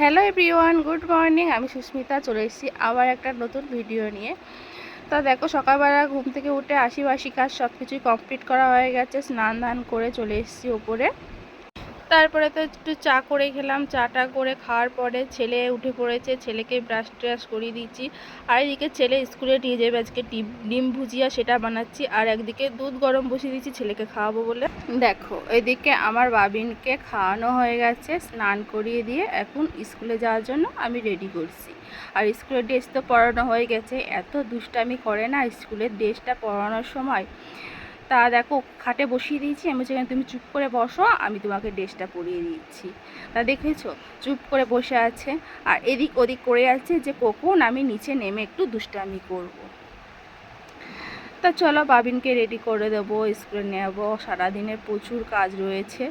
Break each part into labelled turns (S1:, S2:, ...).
S1: Hello everyone, good morning. আমি সুস্মিতা চলে এসেছি আবার একটা নতুন ভিডিও নিয়ে। তা দেখো, সকালবেলা ঘুম থেকে উঠে আশিবাসি কাজ সব কিছুই কমপ্লিট করা হয়ে গেছে। স্নান ধান করে চলে এসেছি ওপরে। তারপরে তো একটু চা করে খেলাম। চাটা করে খাওয়ার পরে ছেলে উঠে পড়েছে, ছেলেকে ব্রাশ ট্রাশ করিয়ে দিচ্ছি। আর এদিকে ছেলে স্কুলে নিয়ে যাবে আজকে ডিম ভুজিয়া, সেটা বানাচ্ছি। আর একদিকে দুধ গরম বসিয়ে দিচ্ছি ছেলেকে খাওয়াবো বলে। দেখো, এদিকে আমার বাবিনকে খাওয়ানো হয়ে গেছে, স্নান করিয়ে দিয়ে এখন স্কুলে যাওয়ার জন্য আমি রেডি করছি। আর স্কুলের ড্রেস তো পরানো হয়ে গেছে। এত দুষ্টামি করে না স্কুলের ড্রেসটা পরানোর সময়। তা দেখো, খাটে বসিয়ে দিয়েছি। আমি বলছি তুমি চুপ করে বসো, আমি তোমাকে ড্রেসটা পরিয়ে দিচ্ছি। তা দেখেছো, চুপ করে বসে আছে আর এদিক ওদিক করে আছে যে কখন আমি নিচে নেমে একটু দুষ্টামি করব। তা চলো, বাবিনকে রেডি করে দেবো, স্কুলে নেব। সারাদিনের প্রচুর কাজ রয়েছে।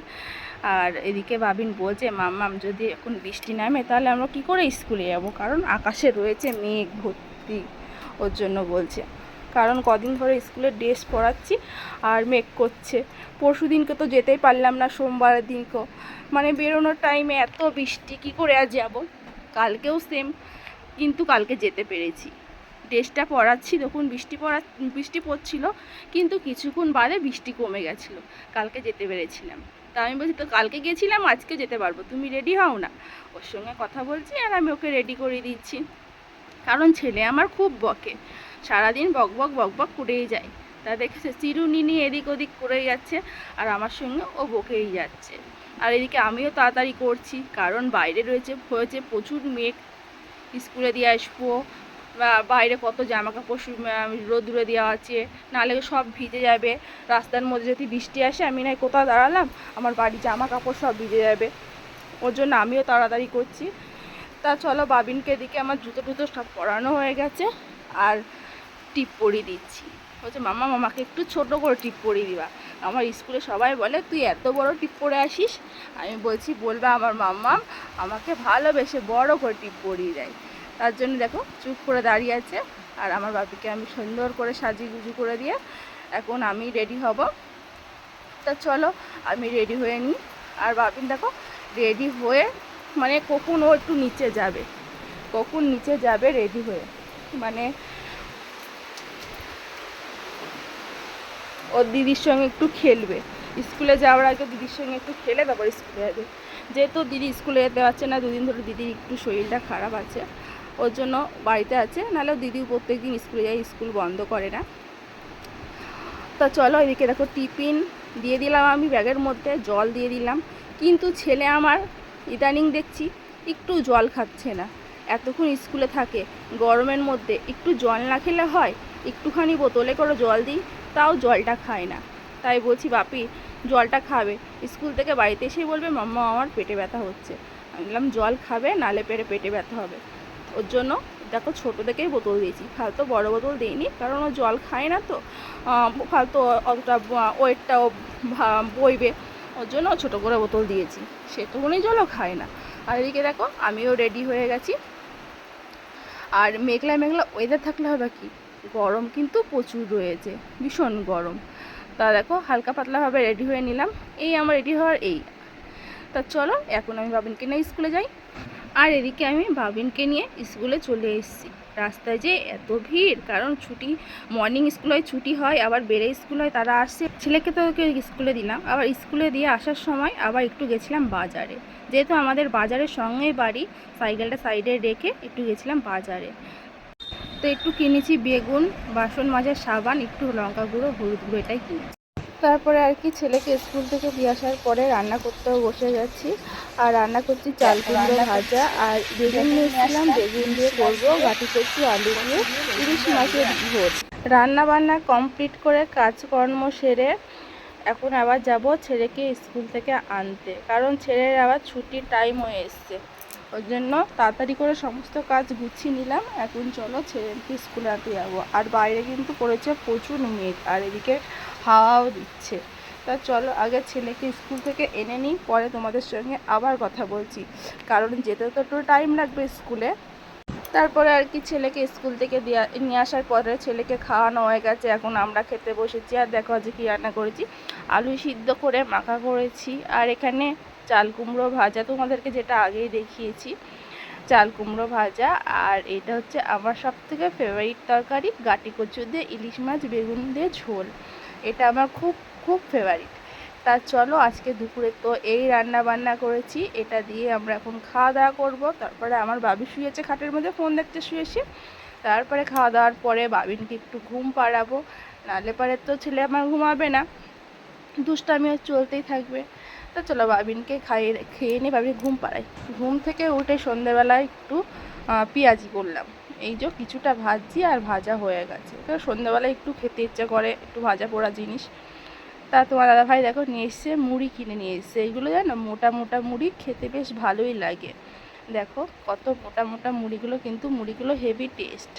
S1: আর এদিকে বাবিন বলছে, মাম্মাম যদি এখন বৃষ্টি নামে তাহলে আমরা কি করে স্কুলে যাব, কারণ আকাশে রয়েছে মেঘ ভর্তি। ওর জন্য বলছে, কারণ কদিন ধরে স্কুলের ড্রেস পরাচ্ছি আর মেঘ করছে। পরশু দিনকে তো যেতেই পারলাম না, সোমবারের দিনকেও মানে বেরোনোর টাইমে এত বৃষ্টি, কী করে আর যাব। কালকেও সেম, কিন্তু কালকে যেতে পেরেছি। ড্রেসটা পরাচ্ছি তখন বৃষ্টি পড়ছিল, কিন্তু কিছুক্ষণ বাদে বৃষ্টি কমে গেছিলো, কালকে যেতে পেরেছিলাম। তা আমি বলছি, তো কালকে গেছিলাম আজকে যেতে পারবো, তুমি রেডি হও না। ওর সঙ্গে কথা বলছি আর আমি ওকে রেডি করে দিচ্ছি। কারণ ছেলে আমার খুব বকে, সারাদিন বক বক বক বক করেই যায়। তা দেখেছে, চিরুনি নিয়ে এদিক ওদিক করেই যাচ্ছে আর আমার সঙ্গে ও বকেই যাচ্ছে। আর এদিকে আমিও তাড়াতাড়ি করছি, কারণ বাইরে হয়েছে প্রচুর মেঘ। স্কুলে দিয়ে আসবো, বাইরে কত জামা কাপড় রোদ্দুরে দেওয়া আছে, নাহলে সব ভিজে যাবে। রাস্তার মধ্যে যদি বৃষ্টি আসে, আমি নাই কোথাও দাঁড়ালাম, আমার বাড়ির জামা কাপড় সব ভিজে যাবে। ওর জন্য আমিও তাড়াতাড়ি করছি। তা চলো, বাবিনকে দিকে আমার জুতো টুতো সব পরানো হয়ে গেছে আর টিপ পরিয়ে দিচ্ছি। বলছে, মামা মামাকে একটু ছোট করে টিপ পরিয়ে দিবা। আমার স্কুলে সবাই বলে তুই এত বড় টিপ পরে আসিস। আমি বলছি, বলবে আমার মাম্মা আমাকে ভালোবেসে বড় করে টিপ পরিয়ে দেয়। তার জন্য দেখো চুপ করে দাঁড়িয়ে আছে। আর আমার বাপিকে আমি সুন্দর করে সাজিয়ে গুজু করে দিয়ে এখন আমি রেডি হব। তা চলো, আমি রেডি হয়ে নিই। আর বাপিন দেখো রেডি হয়ে মানে কখন ও একটু নিচে যাবে, কখন নিচে যাবে রেডি হয়ে, মানে ওর দিদির সঙ্গে একটু খেলবে। স্কুলে যাওয়ার আগে দিদির সঙ্গে একটু খেলে তারপর স্কুলে যাবে। যেহেতু দিদি স্কুলে যেতে পারছে না, দুদিন ধরে দিদির একটু শরীরটা খারাপ আছে, ওর জন্য বাড়িতে আছে। নাহলেও দিদিও প্রত্যেক দিন স্কুলে যায়, স্কুল বন্ধ করে না। তা চলো, এদিকে দেখো টিফিন দিয়ে দিলাম, আমি ব্যাগের মধ্যে জল দিয়ে দিলাম। কিন্তু ছেলে আমার ইদানিং দেখছি একটু জল খাচ্ছে না। এতক্ষণ স্কুলে থাকে, গরমের মধ্যে একটু জল না খেলে হয়? একটুখানি বোতলে করে জল দিই, তাও জলটা খায় না। তাই বলছি, বাপি জলটা খাবে। স্কুল থেকে বাড়িতে এসেই বলবে, মাম্মা আমার পেটে ব্যথা হচ্ছে। আমি বললাম, জল খাবে, নালে পেটে ব্যথা হবে। ওর জন্য দেখো ছোটো থেকেই বোতল দিয়েছি, ফালতু বড় বোতল দিইনি, কারণ ও জল খায় না তো ফালতু অতটা ওয়েটটাও বইবে। ওর জন্য ছোটো করে বোতল দিয়েছি, সেটুকুনি জলও খায় না। আর এদিকে দেখো আমিও রেডি হয়ে গেছি। আর মেঘলা মেঘলা ওয়েদার থাকলে হবে কি, গরম কিন্তু প্রচুর রয়েছে, ভীষণ গরম। তা দেখো হালকা পাতলাভাবে রেডি হয়ে নিলাম। এই আমার রেডি হওয়ার এই। তা চলো, এখন আমি বাবিনকে নিয়ে স্কুলে যাই। আর এদিকে আমি বাবিনকে নিয়ে স্কুলে চলে এসেছি। রাস্তায় যে এত ভিড়, কারণ ছুটি, মর্নিং স্কুল হয়, ছুটি হয়, আবার বেড়ে স্কুল হয়, তারা আসছে। ছেলেকে তো ওকে স্কুলে দিলাম, আবার স্কুলে দিয়ে আসার সময় আবার একটু গেছিলাম বাজারে। যেহেতু আমাদের বাজারের সঙ্গেই বাড়ি, সাইকেলটা সাইডে রেখে একটু গেছিলাম বাজারে। তো একটু কিনেছি বেগুন, বাসন মাজার সাবান, একটু লঙ্কা গুঁড়ো, হলুদ গুঁড়ো, এটাই কিনেছি। তারপরে আর কি, ছেলেকে স্কুল থেকে দিয়ে আসার পরে রান্না করতেও বসে গেছি। আর রান্না করছি চাল কুমড়ো ভাজা, আর বেগুন নিয়ে এসেছিলাম, বেগুন দিয়ে করবো গাঁটি কচু আলু দিয়ে ইলিশ মাছের ঝোল। রান্না বান্না কমপ্লিট করে কাজকর্ম সেরে এখন আবার যাব ছেলেকে স্কুল থেকে আনতে, কারণ ছেলের আবার ছুটির টাইম হয়ে এসছে। ওই জন্য তাড়াতাড়ি করে সমস্ত কাজ গুছিয়ে নিলাম। এখন চলো ছেলেকে স্কুলে আনতে যাবো। আর বাইরে কিন্তু পড়েছে প্রচুর মেঘ, আর এদিকে হাওয়াও দিচ্ছে। তা চলো আগে ছেলেকে স্কুল থেকে এনে নিই, পরে তোমাদের সঙ্গে আবার কথা বলছি, কারণ যেতে তো একটু টাইম লাগবে স্কুলে। তারপরে আর কি, ছেলেকে স্কুল থেকে নিয়ে আসার পরে ছেলেকে খাওয়ানো হয়ে গেছে, এখন আমরা খেতে বসেছি। আর দেখো আজকে কী রান্না করেছি, আলু সিদ্ধ করে মাখা করেছি, আর এখানে চাল কুমড়ো ভাজা, তোমাদেরকে যেটা আগেই দেখিয়েছি, চাল কুমড়ো ভাজা। আর এটা হচ্ছে আমার সবথেকে ফেভারিট তরকারি, গাটি কচু দিয়ে ইলিশ মাছ বেগুন দিয়ে ঝোল। এটা আমার খুব খুব ফেভারিট। তা চলো, আজকে দুপুরে তো এই রান্না বান্না করেছি, এটা দিয়ে আমরা এখন খাওয়া দাওয়া করবো। তারপরে আমার বাবি শুয়েছে খাটের মধ্যে, ফোন দেখতে শুয়েছে। তারপরে খাওয়া দাওয়ার পরে বাবিনকে একটু ঘুম পাড়াবো, নাহলে পরে তো ছেলে আমার ঘুমাবে না, দুষ্টামিও চলতেই থাকবে। তো চলো বাবিনকে খেয়ে নিয়ে বাবিন ঘুম পাড়াই। ঘুম থেকে উঠে সন্ধেবেলায় একটু পেঁয়াজি করলাম। এই যে কিছুটা ভাজি আর ভাজা হয়ে গেছে, তো সন্ধ্যাবেলায় একটু খেতে ইচ্ছে করে একটু ভাজা পোড়া জিনিস। তা তোমার দাদাভাই দেখো নিয়ে এসছে মুড়ি, কিনে নিয়ে এসছে। এইগুলো জানো মোটা মোটা মুড়ি, খেতে বেশ ভালোই লাগে। দেখো কত মোটা মোটা মুড়িগুলো, কিন্তু মুড়িগুলো হেভি টেস্ট।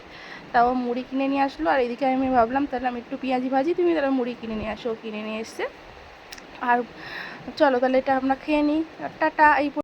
S1: তাও মুড়ি কিনে নিয়ে আসলো, আর এদিকে আমি ভাবলাম তাহলে আমি একটু পেঁয়াজি ভাজি, তুমি তাহলে মুড়ি কিনে নিয়ে আসো। কিনে নিয়ে এসছে। আর চলো তাহলে এটা আমরা খেয়ে নিই। টাটা। এই